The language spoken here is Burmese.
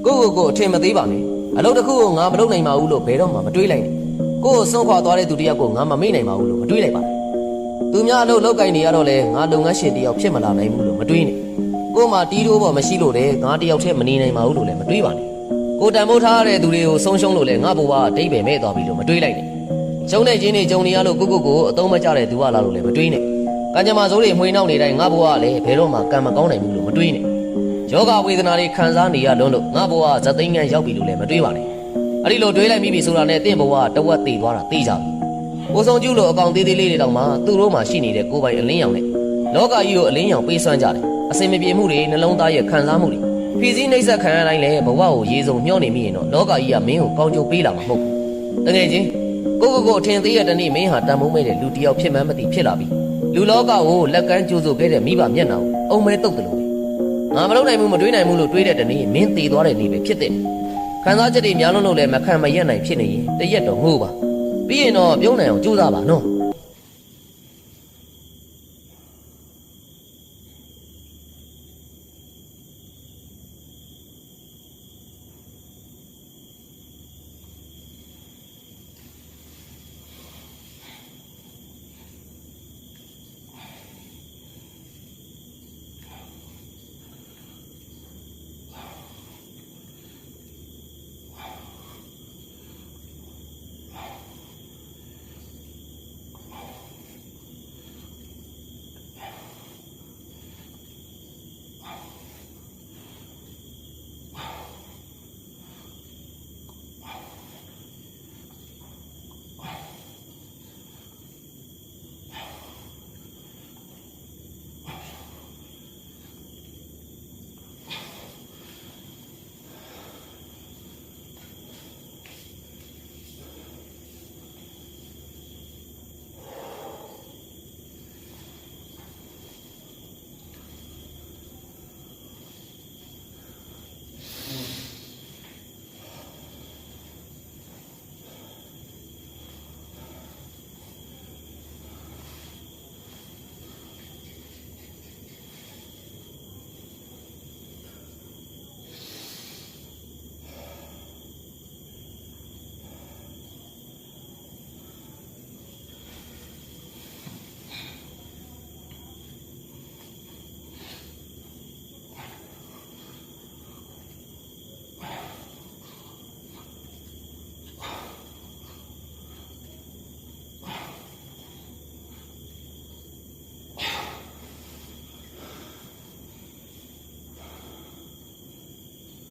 ကိုအထင်မသေးပါနဲ့အလုပ်တစ်ခုကိုငါမလုပ်နိုင်ပါဘူးလို့ဘယ်တော့မှမတွေးလိုက်နဲ့ကိုကိုဆုံးခွာသွားတဲ့သူတယောက်ကိုငါမမေ့နိုင်ပါဘူးလို့မတွေးလိုက်ပါနဲ့သူများအလုပ်လောက်ကင်နေရတော့လေငါလုပ်ငန်းရှင်တယောက်ဖြစ်မလာနိုင်ဘူးလို့မတွေးနဲ့ကိုမှတီးတိုးပေါ်မရှိလို့လေငါတယောက်တည်းမနေနိုင်ပါဘူးလို့လည်းမတွေးပါနဲ့ကိုတန်ဖိုးထားတဲ့သူတွေကိုဆုံးရှုံးလို့လေငါဘဝအတိတ်ပဲမဲ့သွားပြီလို့မတွေးလိုက်နဲ့ကျုံတဲ့ချင်းတွေဂျုံနေရလို့ကိုအသုံးမကျတဲ့သူကလာလို့လည်းမတွေးနဲ့ကံကြမ္မာစိုးတွေမှွေနှောက်နေတိုင်းငါဘဝကလည်းဘယ်တော့မှကံမကောင်းနိုင်ဘူးလို့မတွေးနဲ့ယောဂဝေဒနာတွေခံစားနေရလုံးလို့ငါဘဝဇသိန်းငန်းရောက်ပြီလို့လည်းမတွေးပါနဲ့အဲ့ဒီလိုတွေးလိုက်မိပြီဆိုတာနဲ့တင့်ဘဝတဝက်သေးသွားတာသိကြပြီကိုဆောင်ကျူးလို့အကောင်သေးသေးလေးတွေတောင်မှသူ့တို့မှရှိနေတဲ့ကိုယ်ပိုင်အလင်းရောင်နဲ့လောကကြီးကိုအလင်းရောင်ပေးစွမ်းကြတယ်အစင်မပြေမှုတွေနှလုံးသားရဲ့ခံစားမှုတွေဖြည့်စည်းနှိမ့်ဆက်ခံရတိုင်းလည်းဘဝကိုရေစုံမျှောနေမိရင်တော့လောကကြီးကမင်းကိုကောင်းကျိုးပေးလာမှာမဟုတ်ဘူးတကယ်ချင်းကိုအထင်သေးတဲ့တနေ့မင်းဟာတန်မိုးမဲ့တဲ့လူတစ်ယောက်ဖြစ်မှန်းမသိဖြစ်လာပြီလူလောကကိုလက်ကမ်းကြိုးစို့ခဲ့တဲ့မိဘမျက်နှာကိုအုံမဲတုတ်တယ်လို့ငါမလုပ်နိုင်ဘူးမတွေးနိုင်ဘူးလို့တွေးတဲ့တနေ့မင်းသေသွားတဲ့နေ့ပဲဖြစ်တဲ့ခံစားချက်တွေများလုံးလို့လည်းမခံမရက်နိုင်ဖြစ်နေရင်တရက်တော့ငိုးပါပြီးရင်တော့ပြုံးနိုင်အောင်ကြိုးစားပါနော်